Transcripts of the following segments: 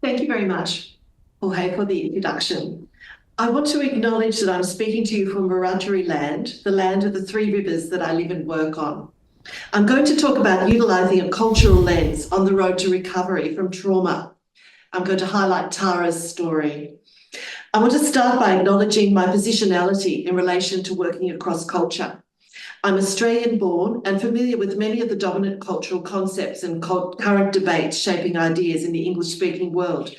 Thank you very much, Jorge, for the introduction. I want to acknowledge that I'm speaking to you from Wiradjuri land, the land of the three rivers that I live and work on. I'm going to talk about utilising a cultural lens on the road to recovery from trauma. I'm going to highlight Tara's story. I want to start by acknowledging my positionality in relation to working across culture. I'm Australian born and familiar with many of the dominant cultural concepts and current debates shaping ideas in the English speaking world.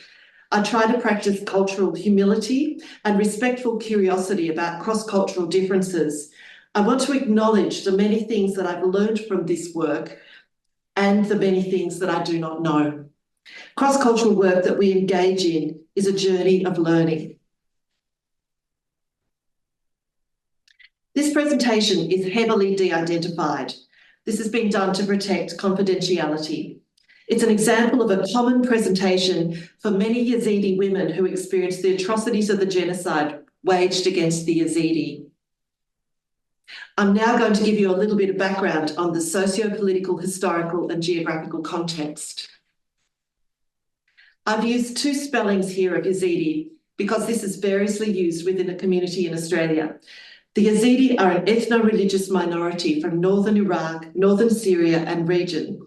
I try to practice cultural humility and respectful curiosity about cross-cultural differences. I want to acknowledge the many things that I've learned from this work and the many things that I do not know. Cross-cultural work that we engage in is a journey of learning. This presentation is heavily de-identified. This has been done to protect confidentiality. It's an example of a common presentation for many Yazidi women who experienced the atrocities of the genocide waged against the Yazidi. I'm now going to give you a little bit of background on the socio-political, historical and geographical context. I've used two spellings here of Yazidi because this is variously used within a community in Australia. The Yazidi are an ethno-religious minority from northern Iraq, northern Syria and region.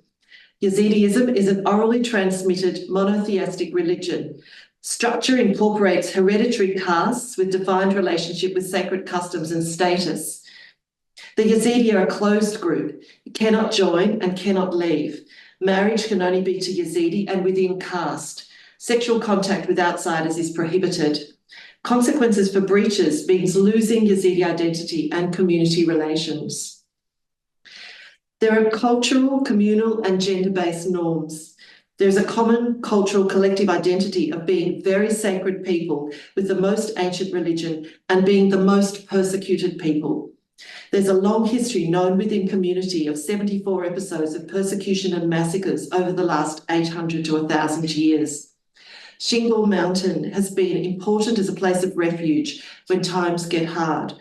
Yazidism is an orally transmitted monotheistic religion. Structure incorporates hereditary castes with defined relationship with sacred customs and status. The Yazidi are a closed group. You cannot join and cannot leave. Marriage can only be to Yazidi and within caste. Sexual contact with outsiders is prohibited. Consequences for breaches means losing Yazidi identity and community relations. There are cultural, communal and gender-based norms. There's a common cultural collective identity of being very sacred people with the most ancient religion and being the most persecuted people. There's a long history known within community of 74 episodes of persecution and massacres over the last 800 to 1,000 years. Shingle Mountain has been important as a place of refuge when times get hard.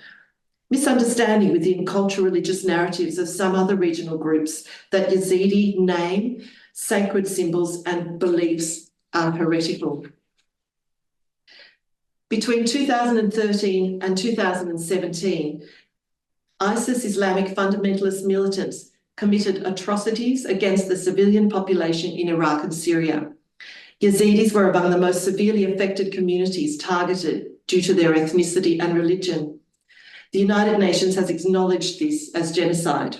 Misunderstanding within cultural religious narratives of some other regional groups that Yazidi name, sacred symbols and beliefs are heretical. Between 2013 and 2017, ISIS Islamic fundamentalist militants committed atrocities against the civilian population in Iraq and Syria. Yazidis were among the most severely affected communities targeted due to their ethnicity and religion. The United Nations has acknowledged this as genocide.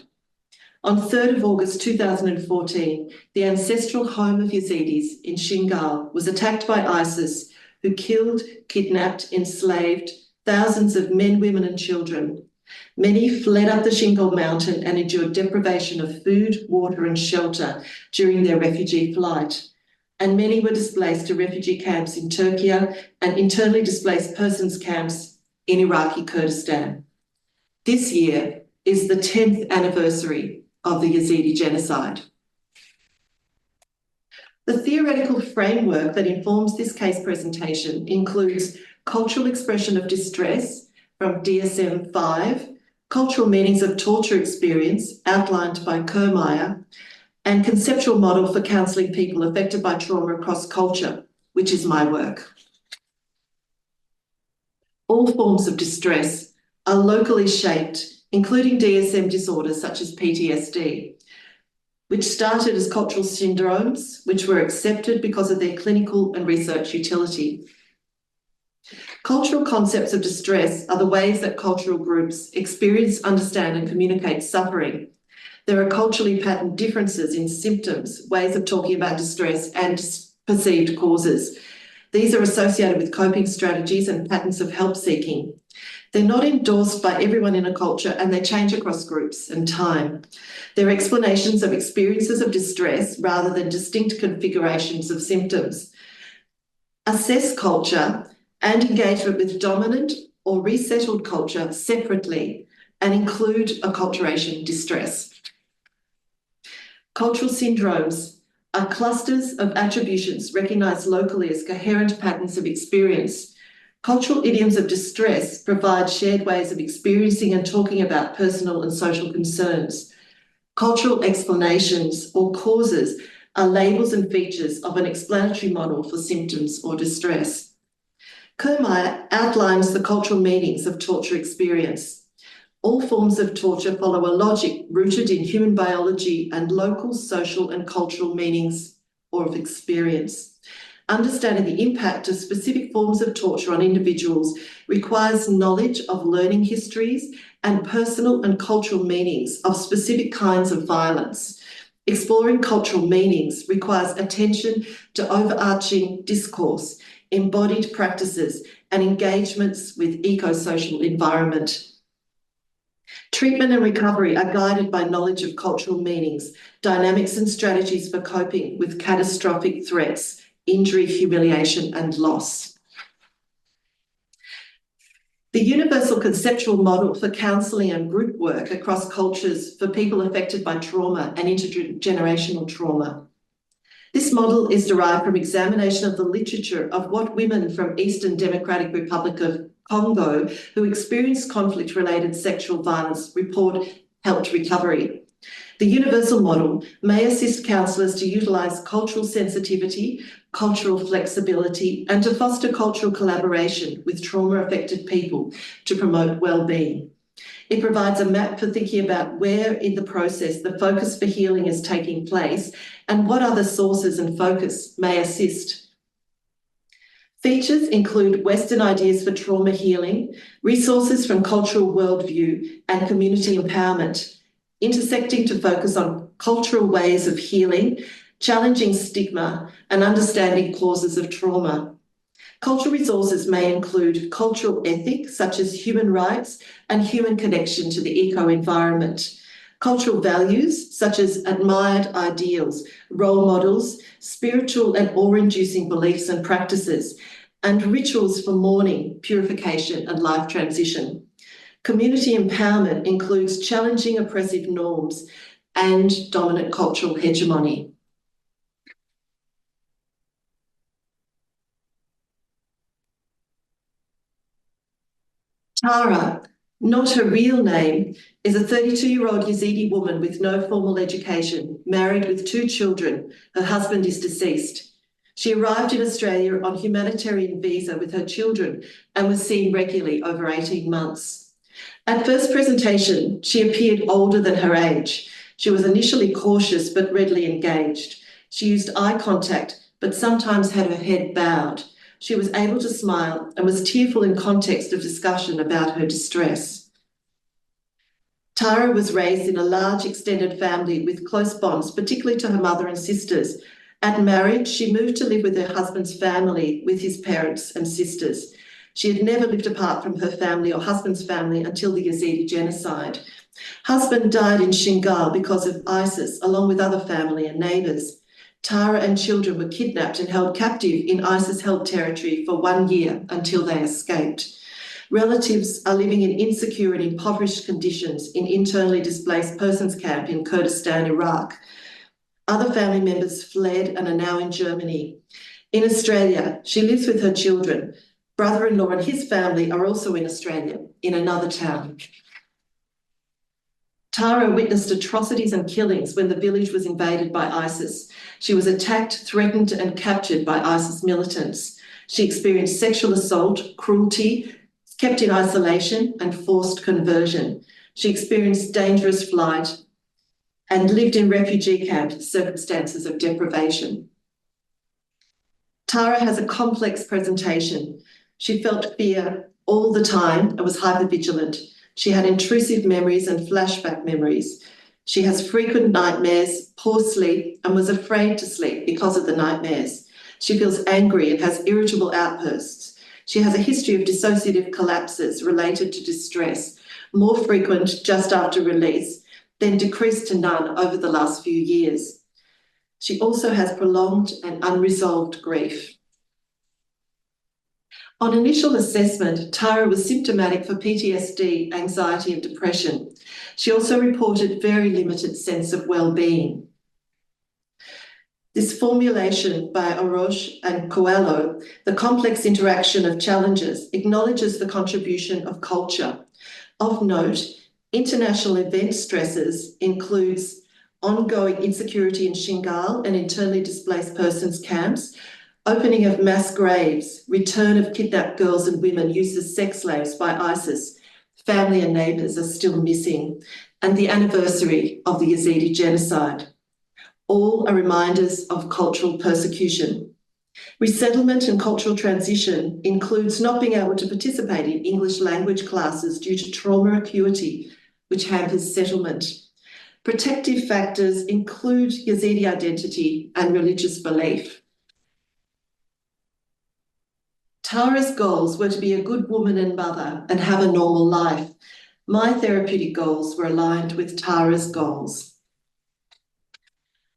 On 3rd of August 2014, the ancestral home of Yazidis in Shingal was attacked by ISIS, who killed, kidnapped, enslaved thousands of men, women and children. Many fled up the Shingal Mountain and endured deprivation of food, water and shelter during their refugee flight. And many were displaced to refugee camps in Turkey and internally displaced persons camps in Iraqi Kurdistan. This year is the 10th anniversary of the Yazidi genocide. The theoretical framework that informs this case presentation includes cultural expression of distress from DSM-5, cultural meanings of torture experience outlined by Kirrmaier, and conceptual model for counselling people affected by trauma across culture, which is my work. All forms of distress are locally shaped, including DSM disorders such as PTSD, which started as cultural syndromes, which were accepted because of their clinical and research utility. Cultural concepts of distress are the ways that cultural groups experience, understand and communicate suffering. There are culturally patterned differences in symptoms, ways of talking about distress and perceived causes. These are associated with coping strategies and patterns of help seeking. They're not endorsed by everyone in a culture and they change across groups and time. They're explanations of experiences of distress rather than distinct configurations of symptoms. Assess culture and engagement with dominant or resettled culture separately and include acculturation distress. Cultural syndromes are clusters of attributions recognised locally as coherent patterns of experience. Cultural idioms of distress provide shared ways of experiencing and talking about personal and social concerns. Cultural explanations or causes are labels and features of an explanatory model for symptoms or distress. Kirrmaier outlines the cultural meanings of torture experience. All forms of torture follow a logic rooted in human biology and local, social, and cultural meanings or of experience. Understanding the impact of specific forms of torture on individuals requires knowledge of learning histories and personal and cultural meanings of specific kinds of violence. Exploring cultural meanings requires attention to overarching discourse, embodied practices, and engagements with eco-social environment. Treatment and recovery are guided by knowledge of cultural meanings, dynamics and strategies for coping with catastrophic threats, injury, humiliation, and loss. The universal conceptual model for counselling and group work across cultures for people affected by trauma and intergenerational trauma. This model is derived from examination of the literature of what women from Eastern Democratic Republic of Congo who experienced conflict-related sexual violence report helped recovery. The universal model may assist counsellors to utilise cultural sensitivity, cultural flexibility, and to foster cultural collaboration with trauma-affected people to promote well-being. It provides a map for thinking about where in the process the focus for healing is taking place and what other sources and focus may assist. Features include Western ideas for trauma healing, resources from cultural worldview, and community empowerment, intersecting to focus on cultural ways of healing, challenging stigma, and understanding causes of trauma. Cultural resources may include cultural ethics, such as human rights and human connection to the eco-environment, cultural values, such as admired ideals, role models, spiritual and awe-inducing beliefs and practices, and rituals for mourning, purification, and life transition. Community empowerment includes challenging oppressive norms and dominant cultural hegemony. Tara, not her real name, is a 32-year-old Yazidi woman with no formal education, married with 2 children. Her husband is deceased. She arrived in Australia on humanitarian visa with her children and was seen regularly over 18 months. At first presentation, she appeared older than her age. She was initially cautious but readily engaged. She used eye contact but sometimes had her head bowed. She was able to smile and was tearful in context of discussion about her distress. Tara was raised in a large extended family with close bonds, particularly to her mother and sisters. At marriage, she moved to live with her husband's family, with his parents and sisters. She had never lived apart from her family or husband's family until the Yazidi genocide. Husband died in Shingal because of ISIS, along with other family and neighbours. Tara and children were kidnapped and held captive in ISIS-held territory for 1 year until they escaped. Relatives are living in insecure and impoverished conditions in internally displaced persons camp in Kurdistan, Iraq. Other family members fled and are now in Germany. In Australia, she lives with her children. Brother-in-law and his family are also in Australia, in another town. Tara witnessed atrocities and killings when the village was invaded by ISIS. She was attacked, threatened, and captured by ISIS militants. She experienced sexual assault, cruelty, kept in isolation, and forced conversion. She experienced dangerous flight and lived in refugee camps, circumstances of deprivation. Tara has a complex presentation. She felt fear all the time and was hypervigilant. She had intrusive memories and flashback memories. She has frequent nightmares, poor sleep, and was afraid to sleep because of the nightmares. She feels angry and has irritable outbursts. She has a history of dissociative collapses related to distress, more frequent just after release, then decreased to none over the last few years. She also has prolonged and unresolved grief. On initial assessment, Tara was symptomatic for PTSD, anxiety, and depression. She also reported very limited sense of well-being. This formulation by Oroch and Coelho, the complex interaction of challenges, acknowledges the contribution of culture. Of note, international event stresses includes ongoing insecurity in Shingal and internally displaced persons camps, opening of mass graves, return of kidnapped girls and women used as sex slaves by ISIS, family and neighbours are still missing, and the anniversary of the Yazidi genocide. All are reminders of cultural persecution. Resettlement and cultural transition includes not being able to participate in English language classes due to trauma acuity, which hampers settlement. Protective factors include Yazidi identity and religious belief. Tara's goals were to be a good woman and mother and have a normal life. My therapeutic goals were aligned with Tara's goals.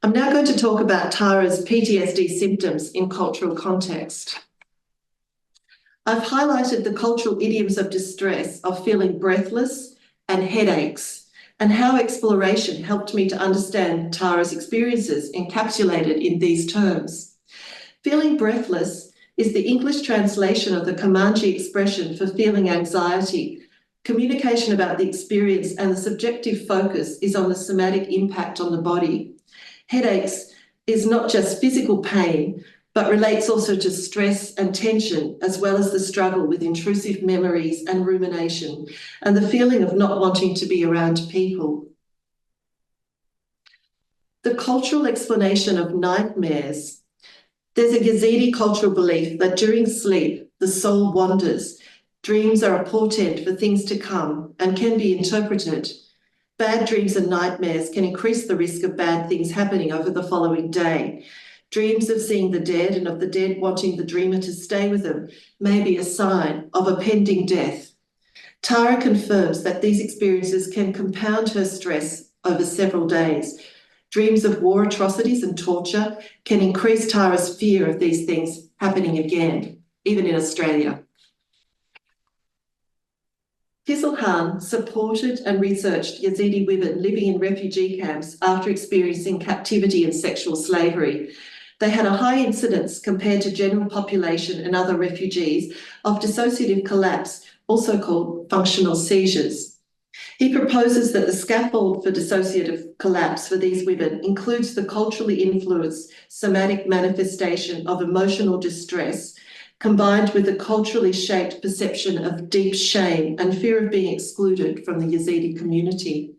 I'm now going to talk about Tara's PTSD symptoms in cultural context. I've highlighted the cultural idioms of distress of feeling breathless and headaches, and how exploration helped me to understand Tara's experiences encapsulated in these terms. Feeling breathless is the English translation of the Comanche expression for feeling anxiety. Communication about the experience and the subjective focus is on the somatic impact on the body. Headaches is not just physical pain, but relates also to stress and tension, as well as the struggle with intrusive memories and rumination, and the feeling of not wanting to be around people. The cultural explanation of nightmares. There's a Yazidi cultural belief that during sleep, the soul wanders. Dreams are a portent for things to come and can be interpreted. Bad dreams and nightmares can increase the risk of bad things happening over the following day. Dreams of seeing the dead and of the dead wanting the dreamer to stay with them may be a sign of a pending death. Tara confirms that these experiences can compound her stress over several days. Dreams of war atrocities and torture can increase Tara's fear of these things happening again, even in Australia. Fizilhan supported and researched Yazidi women living in refugee camps after experiencing captivity and sexual slavery. They had a high incidence compared to general population and other refugees of dissociative collapse, also called functional seizures. He proposes that the scaffold for dissociative collapse for these women includes the culturally influenced somatic manifestation of emotional distress, combined with a culturally shaped perception of deep shame and fear of being excluded from the Yazidi community.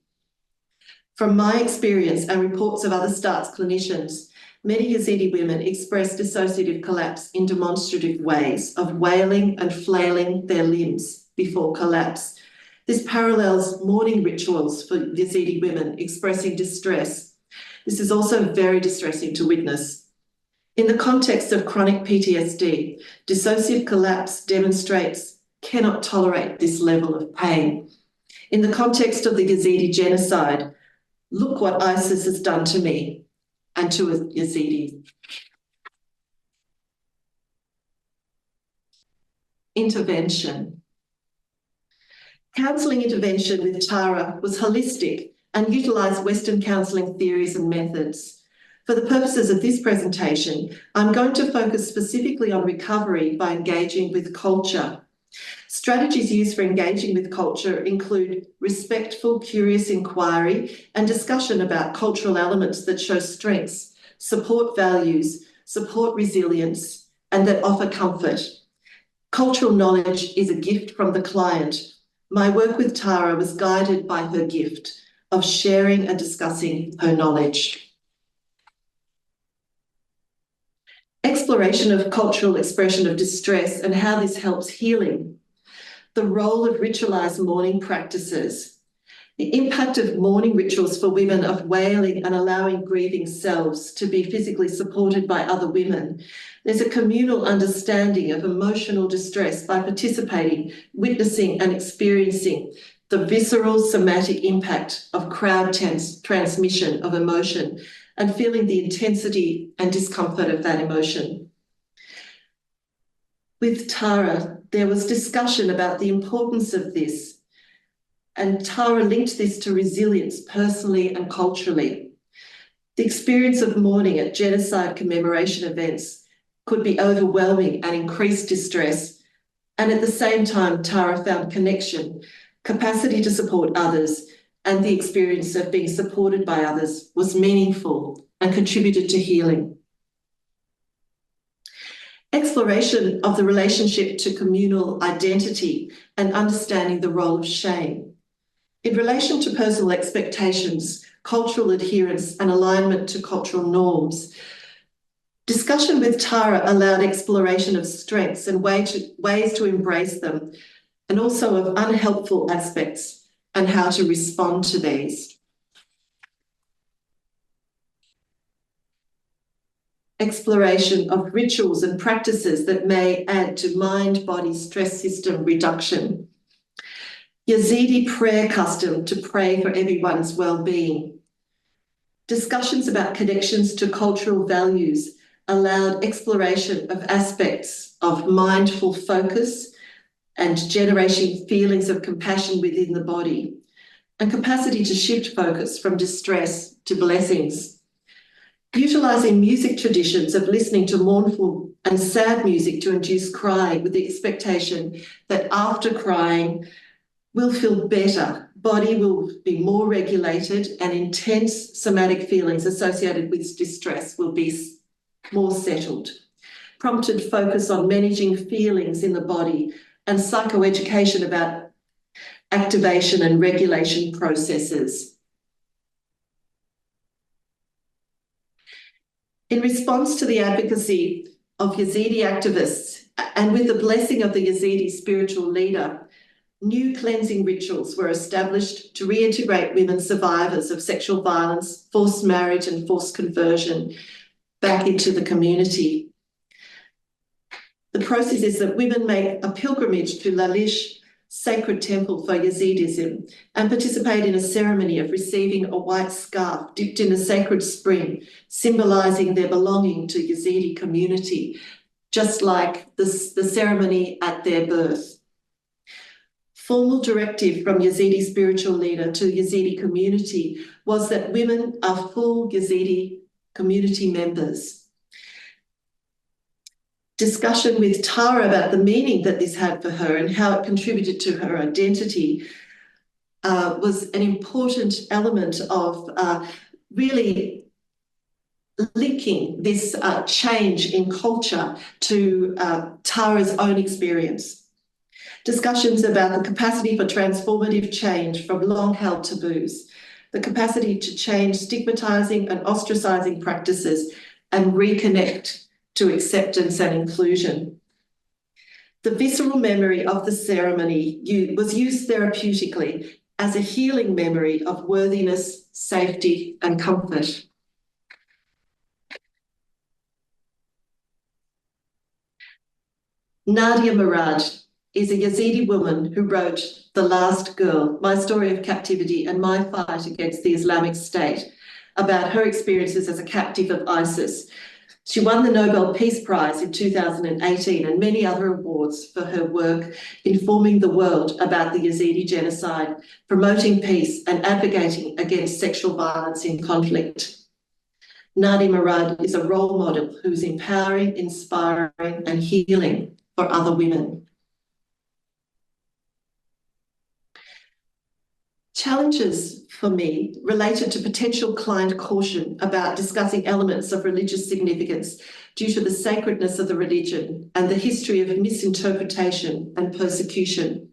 From my experience and reports of other STARTS clinicians, many Yazidi women express dissociative collapse in demonstrative ways of wailing and flailing their limbs before collapse. This parallels mourning rituals for Yazidi women expressing distress. This is also very distressing to witness. In the context of chronic PTSD, dissociative collapse demonstrates cannot tolerate this level of pain. In the context of the Yazidi genocide, look what ISIS has done to me and to a Yazidi. Intervention. Counselling intervention with Tara was holistic and utilised Western counselling theories and methods. For the purposes of this presentation, I'm going to focus specifically on recovery by engaging with culture. Strategies used for engaging with culture include respectful, curious inquiry and discussion about cultural elements that show strengths, support values, support resilience, and that offer comfort. Cultural knowledge is a gift from the client. My work with Tara was guided by her gift of sharing and discussing her knowledge. Exploration of cultural expression of distress and how this helps healing. The role of ritualised mourning practices. The impact of mourning rituals for women of wailing and allowing grieving selves to be physically supported by other women. There's a communal understanding of emotional distress by participating, witnessing and experiencing the visceral somatic impact of crowd transmission of emotion and feeling the intensity and discomfort of that emotion. With Tara, there was discussion about the importance of this, and Tara linked this to resilience personally and culturally. The experience of mourning at genocide commemoration events could be overwhelming and increase distress, and at the same time, Tara found connection, capacity to support others, and the experience of being supported by others was meaningful and contributed to healing. Exploration of the relationship to communal identity and understanding the role of shame. In relation to personal expectations, cultural adherence, and alignment to cultural norms, discussion with Tara allowed exploration of strengths and ways to embrace them, and also of unhelpful aspects and how to respond to these. Exploration of rituals and practices that may add to mind-body stress system reduction. Yazidi prayer custom to pray for everyone's well-being. Discussions about connections to cultural values allowed exploration of aspects of mindful focus and generating feelings of compassion within the body, and capacity to shift focus from distress to blessings. Utilising music traditions of listening to mournful and sad music to induce crying with the expectation that after crying, we'll feel better, body will be more regulated, and intense somatic feelings associated with distress will be more settled. Prompted focus on managing feelings in the body and psychoeducation about activation and regulation processes. In response to the advocacy of Yazidi activists and with the blessing of the Yazidi spiritual leader, new cleansing rituals were established to reintegrate women survivors of sexual violence, forced marriage, and forced conversion back into the community. The process is that women make a pilgrimage to Lalish sacred temple for Yazidism and participate in a ceremony of receiving a white scarf dipped in a sacred spring, symbolising their belonging to Yazidi community, just like the ceremony at their birth. Formal directive from Yazidi spiritual leader to Yazidi community was that women are full Yazidi community members. Discussion with Tara about the meaning that this had for her and how it contributed to her identity was an important element of really linking this change in culture to Tara's own experience. Discussions about the capacity for transformative change from long-held taboos, the capacity to change stigmatising and ostracising practices and reconnect to acceptance and inclusion. The visceral memory of the ceremony was used therapeutically as a healing memory of worthiness, safety, and comfort. Nadia Murad is a Yazidi woman who wrote The Last Girl, My Story of Captivity and My Fight Against the Islamic State, about her experiences as a captive of ISIS. She won the Nobel Peace Prize in 2018 and many other awards for her work informing the world about the Yazidi genocide, promoting peace and advocating against sexual violence in conflict. Nadia Murad is a role model who's empowering, inspiring, and healing for other women. Challenges for me related to potential client caution about discussing elements of religious significance due to the sacredness of the religion and the history of misinterpretation and persecution.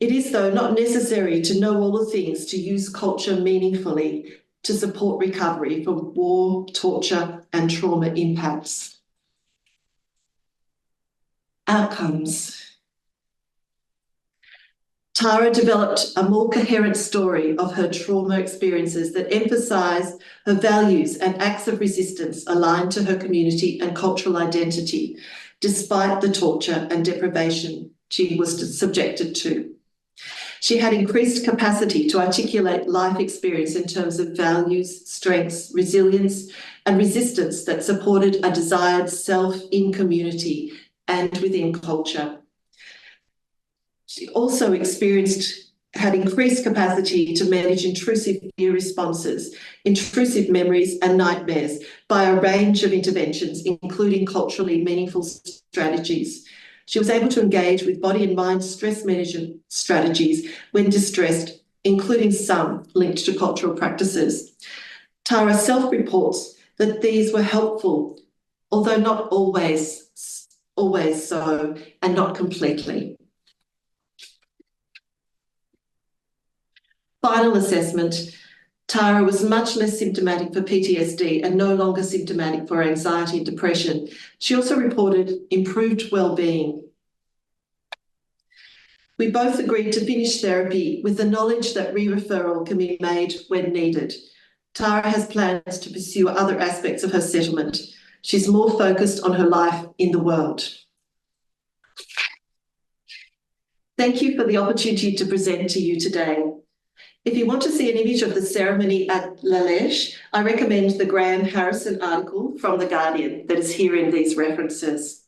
It is, though, not necessary to know all the things to use culture meaningfully to support recovery from war, torture, and trauma impacts. Outcomes. Tara developed a more coherent story of her trauma experiences that emphasise her values and acts of resistance aligned to her community and cultural identity, despite the torture and deprivation she was subjected to. She had increased capacity to articulate life experience in terms of values, strengths, resilience, and resistance that supported a desired self in community and within culture. She also had increased capacity to manage intrusive fear responses, intrusive memories, and nightmares by a range of interventions, including culturally meaningful strategies. She was able to engage with body and mind stress management strategies when distressed including some linked to cultural practices. Tara self-reports that these were helpful, although not always so, and not completely. Final assessment. Tara was much less symptomatic for PTSD and no longer symptomatic for anxiety and depression. She also reported improved well-being. We both agreed to finish therapy with the knowledge that re-referral can be made when needed. Tara has plans to pursue other aspects of her settlement. She's more focused on her life in the world. Thank you for the opportunity to present to you today. If you want to see an image of the ceremony at La Lèche, I recommend the Graham Harrison article from The Guardian that is here in these references.